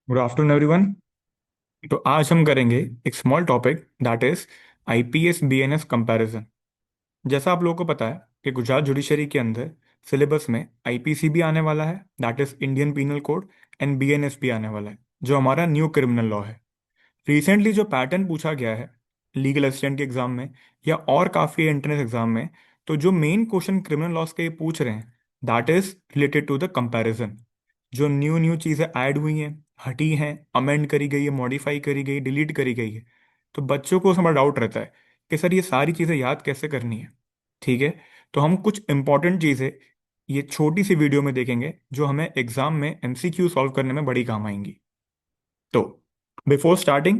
Good afternoon everyone. तो आज हम करेंगे एक small topic that is IPS BNS comparison. जैसा आप लोगों को पता है कि गुजरात जुडिशरी के अंदर सिलेबस में आईपीसी भी आने वाला है, that is Indian penal code, and BNS भी आने वाला है जो हमारा न्यू क्रिमिनल लॉ है। रिसेंटली जो पैटर्न पूछा गया है लीगल असिस्टेंट के एग्जाम में या और काफ़ी एंट्रेंस एग्जाम में, तो जो मेन क्वेश्चन क्रिमिनल लॉस के पूछ रहे हैं that is related to the comparison. जो न्यू न्यू चीज़ें ऐड हुई हैं, हटी हैं, अमेंड करी गई है, मॉडिफाई करी गई, डिलीट करी गई है, तो बच्चों को उसमें डाउट रहता है कि सर ये सारी चीज़ें याद कैसे करनी है। ठीक है, तो हम कुछ इंपॉर्टेंट चीज़ें ये छोटी सी वीडियो में देखेंगे जो हमें एग्जाम में एमसीक्यू सॉल्व करने में बड़ी काम आएंगी। तो बिफोर स्टार्टिंग,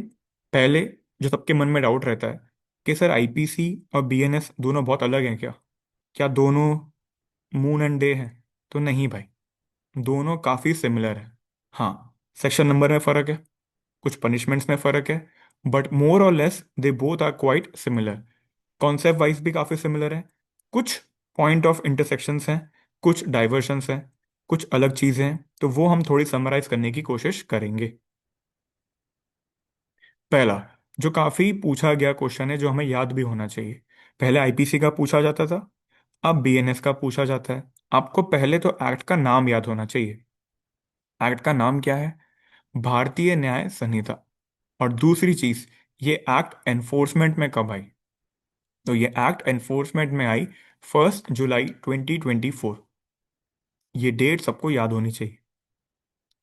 पहले जो सबके मन में डाउट रहता है कि सर आईपीसी और बीएनएस दोनों बहुत अलग हैं क्या? क्या दोनों मून एंड डे हैं? तो नहीं भाई, दोनों काफ़ी सिमिलर है। हाँ, सेक्शन नंबर में फ़र्क है, कुछ पनिशमेंट्स में फ़र्क है, बट मोर और less they both are quite similar. Concept wise भी काफ़ी सिमिलर है। कुछ पॉइंट ऑफ इंटरसेक्शंस हैं, कुछ डाइवर्शंस हैं, कुछ अलग चीज़ें हैं, तो वो हम थोड़ी समराइज करने की कोशिश करेंगे। पहला जो काफी पूछा गया क्वेश्चन है, जो हमें याद भी होना चाहिए। पहले आईपीसी का पूछा जाता था, अब बीएनएस का पूछा जाता है। आपको पहले तो एक्ट का नाम याद होना चाहिए। एक्ट का नाम क्या है? भारतीय न्याय संहिता। और दूसरी चीज, ये एक्ट एनफोर्समेंट में कब आई? तो ये एक्ट एनफोर्समेंट में आई 1 जुलाई 2024। ये डेट सबको याद होनी चाहिए।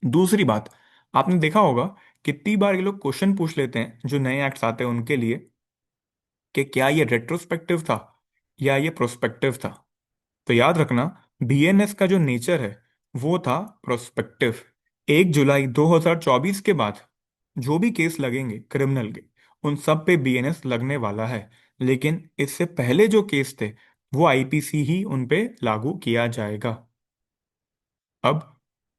दूसरी बात, आपने देखा होगा कितनी बार ये लोग क्वेश्चन पूछ लेते हैं जो नए एक्ट्स आते हैं उनके लिए कि क्या ये रेट्रोस्पेक्टिव था या ये प्रोस्पेक्टिव था। तो याद रखना, बीएनएस का जो नेचर है वो था प्रोस्पेक्टिव। 1 जुलाई 2024 के बाद जो भी केस लगेंगे क्रिमिनल के, उन सब पे बीएनएस लगने वाला है। लेकिन इससे पहले जो केस थे वो आईपीसी ही उन पे लागू किया जाएगा। अब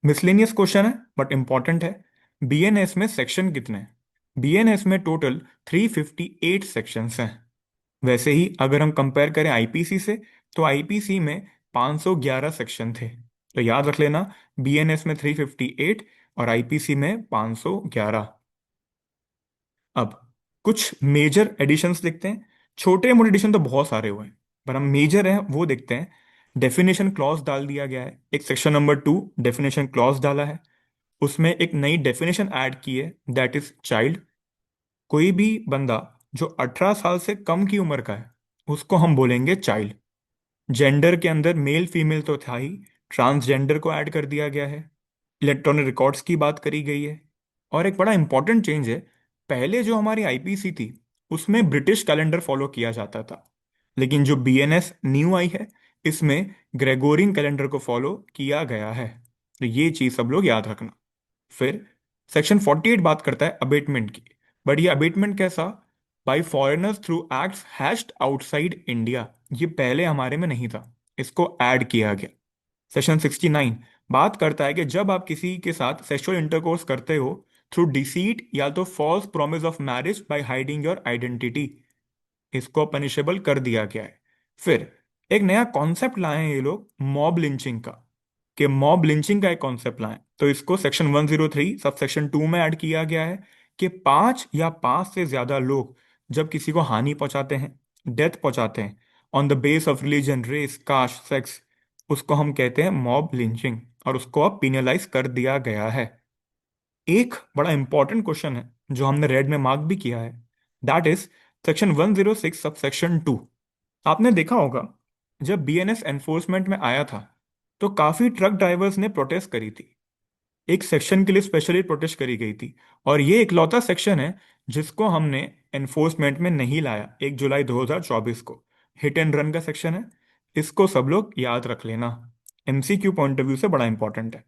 मिसलेनियस क्वेश्चन है बट इंपॉर्टेंट है। बीएनएस में सेक्शन कितने हैं? बीएनएस में टोटल 358 सेक्शंस हैं। वैसे ही अगर हम कंपेयर करें आईपीसी से, तो आईपीसी में 511 सेक्शन थे। तो याद रख लेना, बीएनएस में 358 और आईपीसी में 511। अब कुछ मेजर एडिशंस देखते हैं। छोटे मोटे एडिशन तो बहुत सारे हुए हैं, पर हम मेजर हैं वो देखते हैं। डेफिनेशन क्लॉज डाल दिया गया है, एक सेक्शन नंबर 2 डेफिनेशन क्लॉज डाला है। उसमें एक नई डेफिनेशन ऐड की है, दैट इज चाइल्ड। कोई भी बंदा जो 18 साल से कम की उम्र का है उसको हम बोलेंगे चाइल्ड। जेंडर के अंदर मेल फीमेल तो था ही, ट्रांसजेंडर को ऐड कर दिया गया है। इलेक्ट्रॉनिक रिकॉर्ड्स की बात करी गई है। और एक बड़ा इंपॉर्टेंट चेंज है, पहले जो हमारी आईपीसी थी उसमें ब्रिटिश कैलेंडर फॉलो किया जाता था, लेकिन जो बीएनएस न्यू आई है इसमें ग्रेगोरियन कैलेंडर को फॉलो किया गया है। तो ये चीज सब लोग याद रखना। फिर सेक्शन 48 बात करता है अबेटमेंट की। बट ये अबेटमेंट कैसा? By foreigners through acts hatched outside India. ये पहले हमारे में नहीं था, इसको ऐड किया गया। सेक्शन 69 बात करता है कि जब आप किसी के साथ सेक्सुअल इंटरकोर्स करते हो थ्रू डिसीट या तो false promise of marriage by hiding your identity, इसको पनिशेबल कर दिया गया है। फिर एक नया कॉन्सेप्ट लाए हैं ये लोग, मॉब लिंचिंग का। कि मॉब लिंचिंग का एक कॉन्सेप्ट लाएं, तो इसको सेक्शन 103 सब सेक्शन 2 में ऐड किया गया है कि 5 या 5 से ज्यादा लोग जब किसी को हानि पहुंचाते हैं, डेथ पहुंचाते हैं, on the base of religion, race, caste, sex, उसको हम कहते हैं मॉब लिंचिंग, और उसको अब पिनलाइज कर दिया गया है। एक बड़ा इंपॉर्टेंट क्वेश्चन है जो हमने रेड में मार्क भी किया है, that is section 106 sub section 2। आपने देखा होगा जब बीएनएस एनफोर्समेंट में आया था तो काफी ट्रक ड्राइवर्स ने प्रोटेस्ट करी थी। एक सेक्शन के लिए स्पेशली प्रोटेस्ट करी गई थी, और ये इकलौता सेक्शन है जिसको हमने एनफोर्समेंट में नहीं लाया 1 जुलाई 2024 को। हिट एंड रन का सेक्शन है, इसको सब लोग याद रख लेना, एमसीक्यू पॉइंट ऑफ व्यू से बड़ा इंपॉर्टेंट है।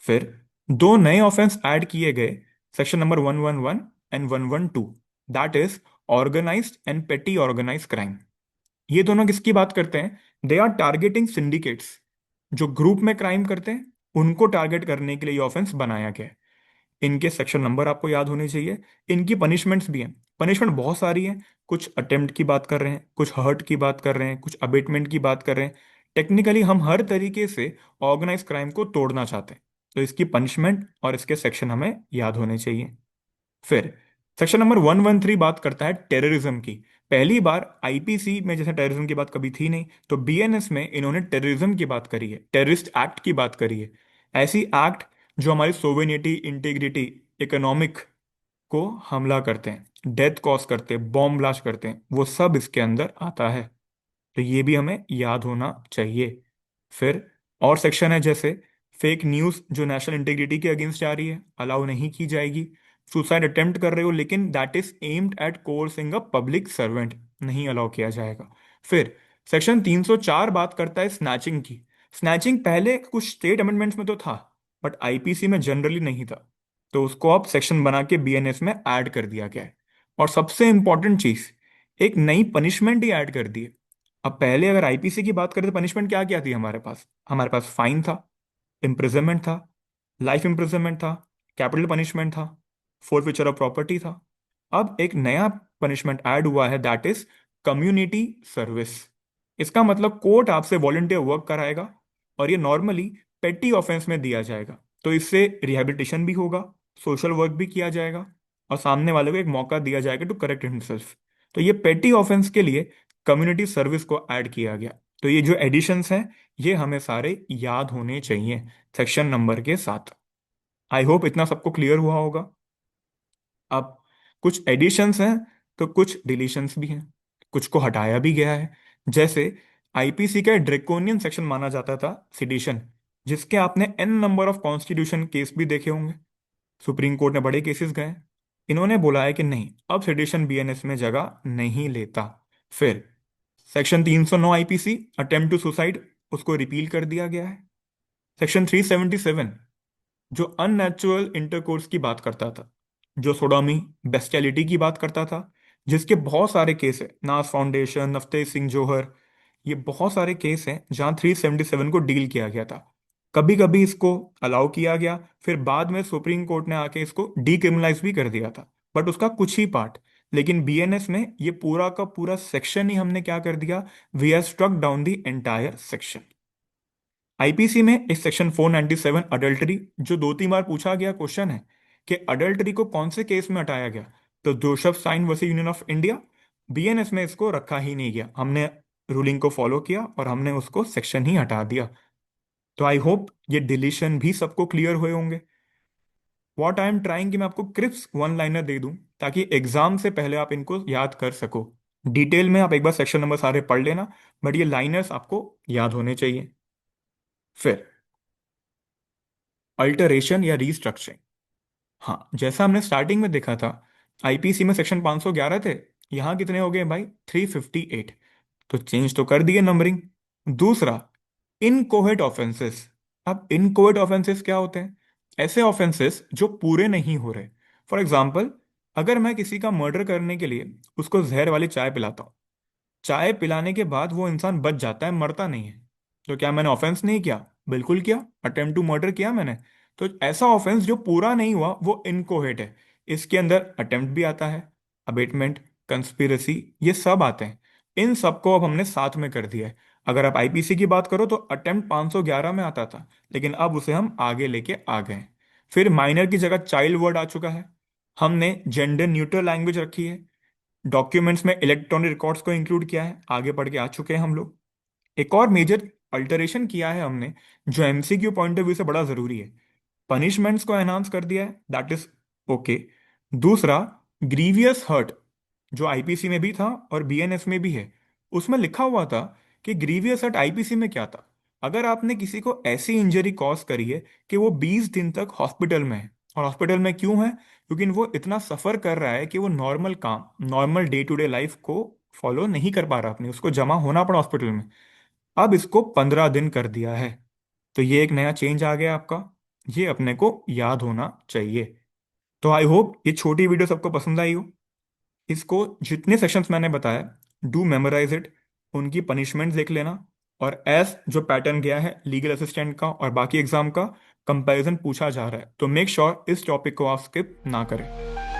फिर दो नए ऑफेंस ऐड किए गए, section number 111 and 112, that is organised and petty organised crime. ये दोनों किसकी बात करते हैं? They are targeting syndicates. जो ग्रुप में क्राइम करते हैं उनको टारगेट करने के लिए ये ऑफेंस बनाया गया है। इनके सेक्शन नंबर आपको याद होने चाहिए। इनकी पनिशमेंट्स भी हैं, पनिशमेंट बहुत सारी हैं। कुछ अटेम्प्ट की बात कर रहे हैं, कुछ हर्ट की बात कर रहे हैं, कुछ अबेटमेंट की बात कर रहे हैं। टेक्निकली हम हर तरीके से ऑर्गेनाइज क्राइम को तोड़ना चाहते हैं। तो इसकी पनिशमेंट और इसके सेक्शन हमें याद होने चाहिए। फिर सेक्शन नंबर 113 बात करता है टेररिज्म की। पहली बार आईपीसी में जैसे टेररिज्म की बात कभी थी नहीं, तो बीएनएस में इन्होंने टेररिज्म की बात करी है, टेररिस्ट एक्ट की बात करी है। ऐसी एक्ट जो हमारी सोवेनिटी, इंटीग्रिटी, इकोनॉमिक को हमला करते हैं, डेथ कॉज करते हैं, बॉम्ब ब्लास्ट करते हैं, वो सब इसके अंदर आता है। तो ये भी हमें याद होना चाहिए। फिर और सेक्शन है जैसे फेक न्यूज़ जो नेशनल इंटीग्रिटी के अगेंस्ट जा रही है, अलाउ नहीं की जाएगी। सुसाइड अटेम्प्ट कर रहे हो लेकिन that is aimed at कोर्सिंग a public servant, नहीं अलाउ किया जाएगा। फिर सेक्शन 304 बात करता है स्नैचिंग की। स्नैचिंग पहले कुछ स्टेट अमेंडमेंट्स में तो था, बट आईपीसी में जनरली नहीं था, तो उसको अब सेक्शन बना के बीएनएस में ऐड कर दिया गया है। और सबसे इंपॉर्टेंट चीज, एक नई पनिशमेंट ही ऐड कर दी है। अब पहले अगर आईपीसी की बात करें तो पनिशमेंट क्या क्या थी हमारे पास फाइन था, इम्प्रिजनमेंट था, लाइफ इम्प्रिजनमेंट था, कैपिटल पनिशमेंट था, फोरफिचर ऑफ प्रॉपर्टी था। अब एक नया पनिशमेंट ऐड हुआ है, दैट इज कम्युनिटी सर्विस। इसका मतलब कोर्ट आपसे वॉलंटियर वर्क कराएगा, और ये नॉर्मली पेटी ऑफेंस में दिया जाएगा। तो इससे रिहैबिलिटेशन भी होगा, सोशल वर्क भी किया जाएगा, और सामने वाले को एक मौका दिया जाएगा टू करेक्ट हिमसेल्फ। तो ये पेटी ऑफेंस के लिए कम्युनिटी सर्विस को ऐड किया गया। तो ये जो एडिशंस हैं, ये हमें सारे याद होने चाहिए सेक्शन नंबर के साथ। आई होप इतना सबको क्लियर हुआ होगा। अब कुछ एडिशंस हैं तो कुछ डिलीशंस भी हैं, कुछ को हटाया भी गया है। जैसे आईपीसी का ड्रेकोनियन सेक्शन माना जाता था सिडिशन, जिसके आपने an number of constitution case भी देखे होंगे, सुप्रीम कोर्ट ने बड़े केसेस गए। इन्होंने बोला है कि नहीं, अब सेडिशन बीएनएस में जगह नहीं लेता। फिर section 309 IPC attempt to suicide, उसको रिपील कर दिया गया है। सेक्शन 377 जो अननेचुरल इंटरकोर्स की बात करता था, जो सोडोमी, बेस्टियलिटी की बात करता था, जिसके बहुत सारे केस है, नास फाउंडेशन, नफ्ते सिंह जोहर, ये बहुत सारे केस हैं जहां 377 को डील किया गया था। कभी कभी इसको अलाउ किया गया, फिर बाद में सुप्रीम कोर्ट ने आके इसको डीक्रिमिनलाइज भी कर दिया था, बट उसका कुछ ही पार्ट। लेकिन बीएनएस में ये पूरा का पूरा सेक्शन ही हमने क्या कर दिया, we have struck down the entire section. IPC में इस सेक्शन 497 अडल्टरी, जो दो तीन बार पूछा गया क्वेश्चन है कि अडल्टरी को कौन से केस में हटाया गया, तो Joseph Shine versus union of India, BNS में इसको रखा ही नहीं गया। हमने रूलिंग को फॉलो किया और हमने उसको सेक्शन ही हटा दिया। तो आई होप ये डिलीशन भी सबको क्लियर हुए होंगे। व्हाट आई एम ट्राइंग कि मैं आपको क्रिप्स वन लाइनर दे दूं, ताकि एग्जाम से पहले आप इनको याद कर सको। डिटेल में आप एक बार सेक्शन नंबर सारे पढ़ लेना, बट ये लाइनर्स आपको याद होने चाहिए। फिर अल्टरेशन या रीस्ट्रक्चरिंग। हाँ, जैसा हमने स्टार्टिंग में देखा था, आईपीसी में सेक्शन 511 थे, यहाँ कितने हो गए भाई, 358। तो चेंज तो कर दिए नंबरिंग। दूसरा, इनकोहेट ऑफेंसेस। अब इनकोहेट ऑफेंसेस क्या होते हैं? ऐसे ऑफेंसेस जो पूरे नहीं हो रहे। फॉर एग्जाम्पल, अगर मैं किसी का मर्डर करने के लिए उसको जहर वाली चाय पिलाता हूँ, चाय पिलाने के बाद वो इंसान बच जाता है, मरता नहीं है, तो क्या मैंने ऑफेंस नहीं किया? बिल्कुल किया, अटेम्प्ट टू मर्डर किया मैंने। तो ऐसा ऑफेंस जो पूरा नहीं हुआ वो इनकोहेट है। इसके अंदर अटेम्प्ट भी आता है, अबेटमेंट, कंस्पिरेसी, ये सब आते हैं। इन सबको अब हमने साथ में कर दिया है। अगर आप आईपीसी की बात करो तो अटेम्प्ट 511 में आता था, लेकिन अब उसे हम आगे लेके आ गए हैं। फिर माइनर की जगह चाइल्ड वर्ड आ चुका है। हमने जेंडर न्यूट्रल लैंग्वेज रखी है। डॉक्यूमेंट्स में इलेक्ट्रॉनिक रिकॉर्ड्स को इंक्लूड किया है, आगे बढ़ के आ चुके हैं हम लोग। एक और मेजर अल्टरेशन किया है हमने, जो एमसीक्यू पॉइंट ऑफ व्यू से बड़ा जरूरी है, पनिशमेंट्स को एनहांस कर दिया है, दैट इज ओके। दूसरा, ग्रीवियस हर्ट, जो आईपीसी में भी था और बीएनएस में भी है, उसमें लिखा हुआ था कि ग्रीवियस हर्ट आईपीसी में क्या था, अगर आपने किसी को ऐसी इंजरी कॉज करी है कि वो 20 दिन तक हॉस्पिटल में है। और हॉस्पिटल में क्यों है? क्योंकि वो इतना सफर कर रहा है कि वो नॉर्मल काम, normal day to day life को फॉलो नहीं कर पा रहा, अपने उसको जमा होना पड़ा हॉस्पिटल में। अब इसको 15 दिन कर दिया है। तो ये एक नया चेंज आ गया आपका, ये अपने को याद होना चाहिए। तो आई होप ये छोटी वीडियो सबको पसंद आई हो। इसको जितने सेक्शंस मैंने बताया, डू मेमोराइज इट, उनकी पनिशमेंट देख लेना, और एस जो पैटर्न गया है लीगल असिस्टेंट का और बाकी एग्जाम का, कंपैरिजन पूछा जा रहा है, तो मेक श्योर इस टॉपिक को आप स्किप ना करें।